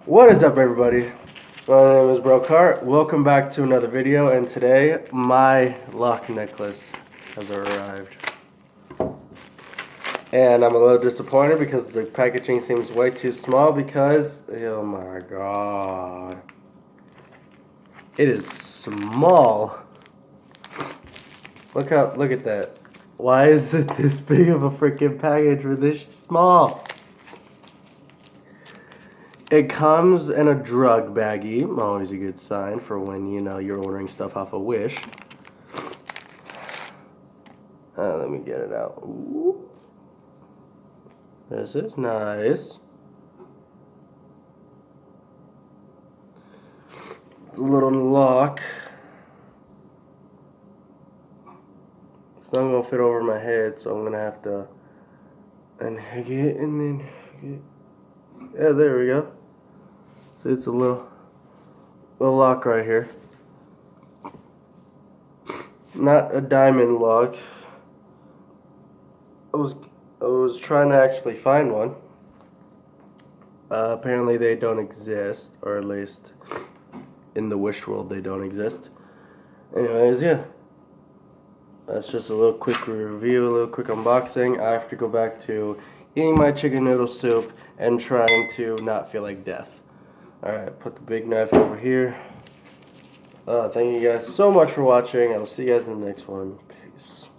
What is up, everybody? My name is Brocart. Welcome back to another video, and today my lock necklace has arrived. And I'm a little disappointed because the packaging seems way too small because, oh my god. It is small. Look at that. Why is it this big of a freaking package for this small? It comes in a drug baggie, always a good sign for when you're ordering stuff off of Wish. Let me get it out. Ooh. This is nice. It's a little lock. It's not gonna fit over my head, so I'm gonna have to unhook it and then hook it. Yeah, there we go. So it's a little lock right here. Not a diamond lock. I was trying to actually find one. Apparently they don't exist, or at least in the Wish world they don't exist. Anyways, yeah. That's just a little quick review, a little quick unboxing. I have to go back to eating my chicken noodle soup and trying to not feel like death. Alright, put the big knife over here. Thank you guys so much for watching. I will see you guys in the next one. Peace.